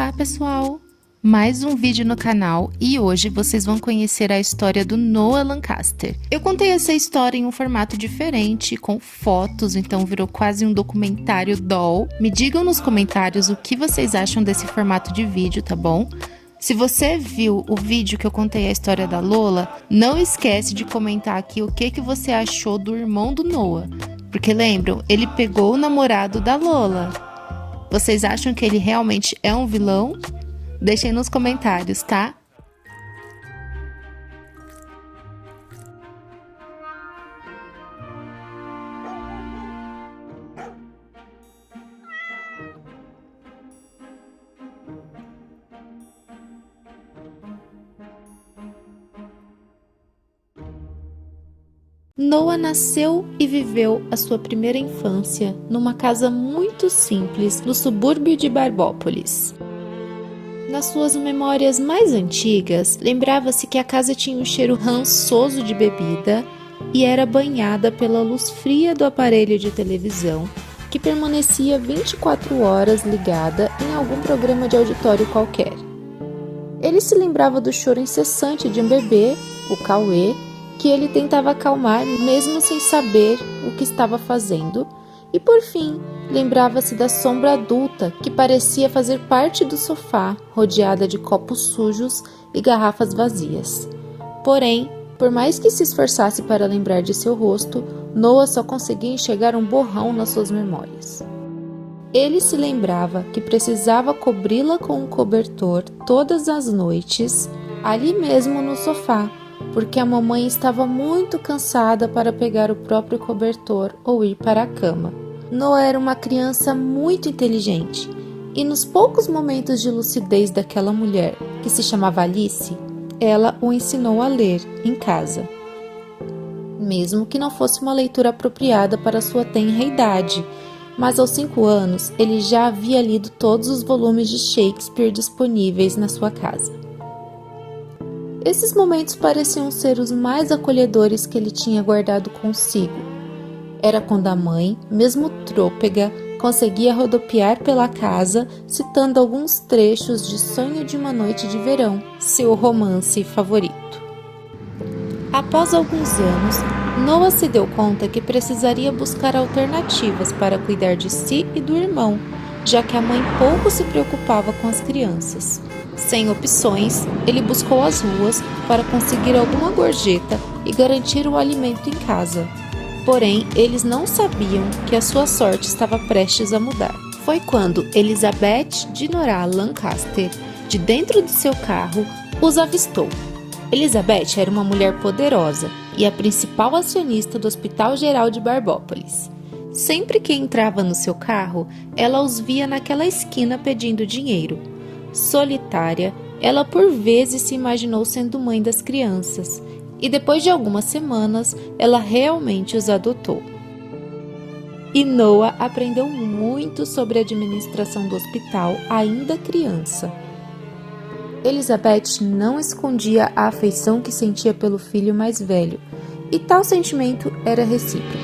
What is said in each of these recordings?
Olá pessoal! Mais um vídeo no canal e hoje vocês vão conhecer a história do Noah Lancaster. Eu contei essa história em um formato diferente, com fotos, então virou quase um documentário doll. Me digam nos comentários o que vocês acham desse formato de vídeo, tá bom? Se você viu o vídeo que eu contei a história da Lola, não esquece de comentar aqui o que você achou do irmão do Noah. Porque lembram, ele pegou o namorado da Lola. Vocês acham que ele realmente é um vilão? Deixem nos comentários, tá? Noah nasceu e viveu a sua primeira infância numa casa muito simples no subúrbio de Barbópolis. Nas suas memórias mais antigas, lembrava-se que a casa tinha um cheiro rançoso de bebida e era banhada pela luz fria do aparelho de televisão, que permanecia 24 horas ligada em algum programa de auditório qualquer. Ele se lembrava do choro incessante de um bebê, o Cauê, que ele tentava acalmar mesmo sem saber o que estava fazendo, e por fim, lembrava-se da sombra adulta que parecia fazer parte do sofá, rodeada de copos sujos e garrafas vazias. Porém, por mais que se esforçasse para lembrar de seu rosto, Noah só conseguia enxergar um borrão nas suas memórias. Ele se lembrava que precisava cobri-la com um cobertor todas as noites, ali mesmo no sofá, porque a mamãe estava muito cansada para pegar o próprio cobertor ou ir para a cama. Noah era uma criança muito inteligente, e nos poucos momentos de lucidez daquela mulher, que se chamava Alice, ela o ensinou a ler em casa. Mesmo que não fosse uma leitura apropriada para sua tenra idade, mas aos 5 anos ele já havia lido todos os volumes de Shakespeare disponíveis na sua casa. Esses momentos pareciam ser os mais acolhedores que ele tinha guardado consigo. Era quando a mãe, mesmo trôpega, conseguia rodopiar pela casa, citando alguns trechos de Sonho de uma Noite de Verão, seu romance favorito. Após alguns anos, Noah se deu conta que precisaria buscar alternativas para cuidar de si e do irmão, já que a mãe pouco se preocupava com as crianças. Sem opções, ele buscou as ruas para conseguir alguma gorjeta e garantir o alimento em casa. Porém, eles não sabiam que a sua sorte estava prestes a mudar. Foi quando Elizabeth de Norah Lancaster, de dentro de seu carro, os avistou. Elizabeth era uma mulher poderosa e a principal acionista do Hospital Geral de Barbópolis. Sempre que entrava no seu carro, ela os via naquela esquina pedindo dinheiro. Solitária, ela por vezes se imaginou sendo mãe das crianças, e depois de algumas semanas, ela realmente os adotou. E Noah aprendeu muito sobre a administração do hospital ainda criança. Elizabeth não escondia a afeição que sentia pelo filho mais velho, e tal sentimento era recíproco.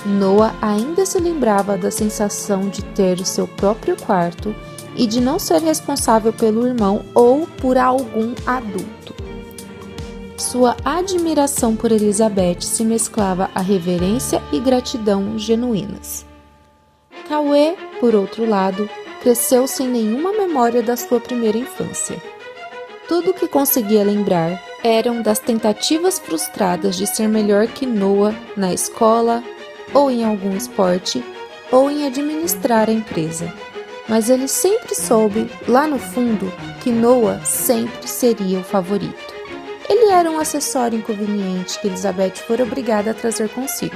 Noah ainda se lembrava da sensação de ter o seu próprio quarto e de não ser responsável pelo irmão ou por algum adulto. Sua admiração por Elizabeth se mesclava a reverência e gratidão genuínas. Cauê, por outro lado, cresceu sem nenhuma memória da sua primeira infância. Tudo o que conseguia lembrar eram das tentativas frustradas de ser melhor que Noah na escola, ou em algum esporte, ou em administrar a empresa. Mas ele sempre soube, lá no fundo, que Noah sempre seria o favorito. Ele era um acessório inconveniente que Elizabeth foi obrigada a trazer consigo.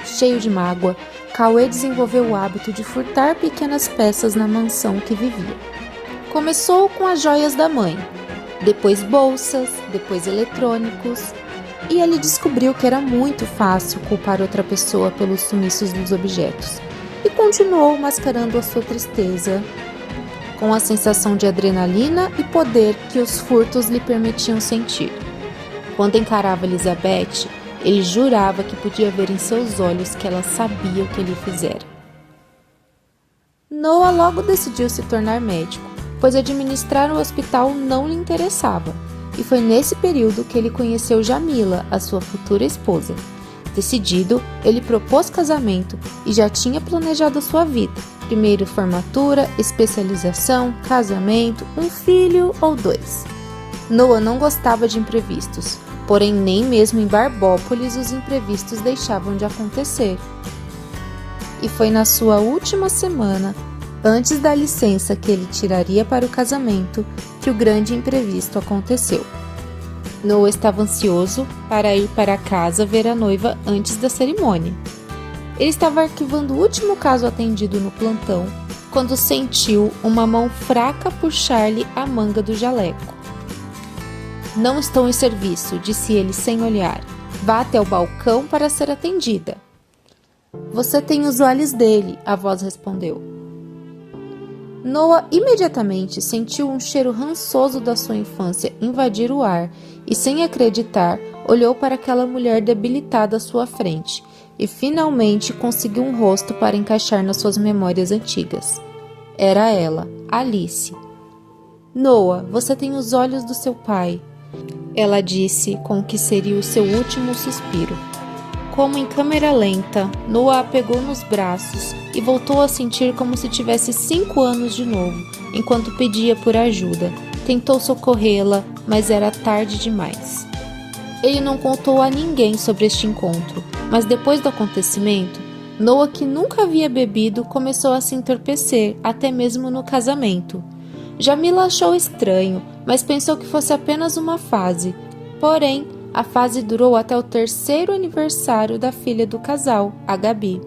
Cheio de mágoa, Cauê desenvolveu o hábito de furtar pequenas peças na mansão que vivia. Começou com as joias da mãe, depois bolsas, depois eletrônicos, e ele descobriu que era muito fácil culpar outra pessoa pelos sumiços dos objetos, e continuou mascarando a sua tristeza com a sensação de adrenalina e poder que os furtos lhe permitiam sentir. Quando encarava Elizabeth, ele jurava que podia ver em seus olhos que ela sabia o que ele fizera. Noah logo decidiu se tornar médico pois administrar o hospital não lhe interessava. E foi nesse período que ele conheceu Jamila, a sua futura esposa. Decidido, ele propôs casamento e já tinha planejado a sua vida. Primeiro formatura, especialização, casamento, um filho ou 2. Noah não gostava de imprevistos, porém nem mesmo em Barbópolis os imprevistos deixavam de acontecer. E foi na sua última semana, antes da licença que ele tiraria para o casamento, que o grande imprevisto aconteceu. Noah estava ansioso para ir para casa ver a noiva antes da cerimônia. Ele estava arquivando o último caso atendido no plantão, quando sentiu uma mão fraca puxar-lhe a manga do jaleco. "Não estou em serviço", disse ele sem olhar. "Vá até o balcão para ser atendida." "Você tem os olhos dele", a voz respondeu. Noah imediatamente sentiu um cheiro rançoso da sua infância invadir o ar e, sem acreditar, olhou para aquela mulher debilitada à sua frente e finalmente conseguiu um rosto para encaixar nas suas memórias antigas. Era ela, Alice. "Noah, você tem os olhos do seu pai", ela disse com o que seria o seu último suspiro. Como em câmera lenta, Noah a pegou nos braços e voltou a sentir como se tivesse 5 anos de novo, enquanto pedia por ajuda. Tentou socorrê-la, mas era tarde demais. Ele não contou a ninguém sobre este encontro, mas depois do acontecimento, Noah, que nunca havia bebido, começou a se entorpecer, até mesmo no casamento. Jamila achou estranho, mas pensou que fosse apenas uma fase. Porém, a fase durou até o 3º aniversário da filha do casal, a Gabi.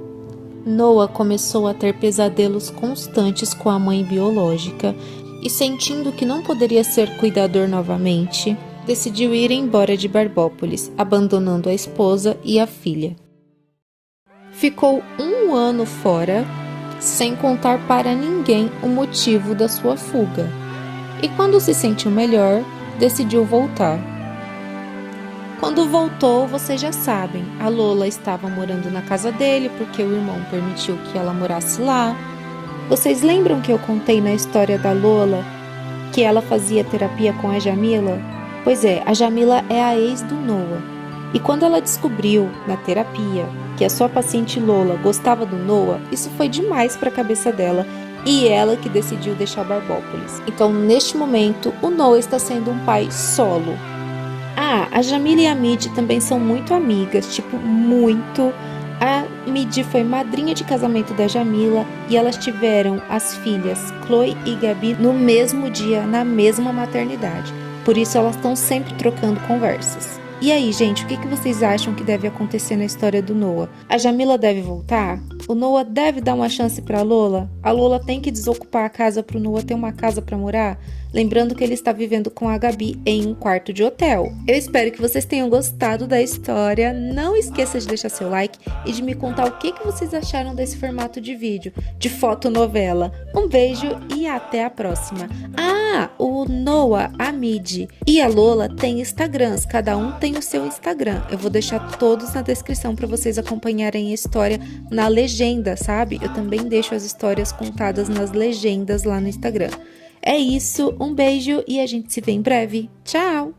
Noah começou a ter pesadelos constantes com a mãe biológica e, sentindo que não poderia ser cuidador novamente, decidiu ir embora de Barbópolis, abandonando a esposa e a filha. Ficou 1 ano fora, sem contar para ninguém o motivo da sua fuga. E quando se sentiu melhor, decidiu voltar. Quando voltou, vocês já sabem, a Lola estava morando na casa dele porque o irmão permitiu que ela morasse lá. Vocês lembram que eu contei na história da Lola que ela fazia terapia com a Jamila? Pois é, a Jamila é a ex do Noah. E quando ela descobriu, na terapia, que a sua paciente Lola gostava do Noah, isso foi demais para a cabeça dela e ela que decidiu deixar Barbópolis. Então, neste momento, o Noah está sendo um pai solo. A Jamila e a Midi também são muito amigas, tipo, muito. A Midi foi madrinha de casamento da Jamila e elas tiveram as filhas Chloe e Gabi no mesmo dia, na mesma maternidade. Por isso elas estão sempre trocando conversas. E aí, gente, o que vocês acham que deve acontecer na história do Noah? A Jamila deve voltar? O Noah deve dar uma chance para Lola? A Lola tem que desocupar a casa para o Noah ter uma casa para morar? Lembrando que ele está vivendo com a Gabi em um quarto de hotel. Eu espero que vocês tenham gostado da história. Não esqueça de deixar seu like e de me contar o que vocês acharam desse formato de vídeo, de fotonovela. Um beijo e até a próxima. O Noah, a Midi e a Lola têm Instagrams, cada um tem o seu Instagram. Eu vou deixar todos na descrição para vocês acompanharem a história na legenda, sabe? Eu também deixo as histórias contadas nas legendas lá no Instagram. É isso, um beijo e a gente se vê em breve. Tchau!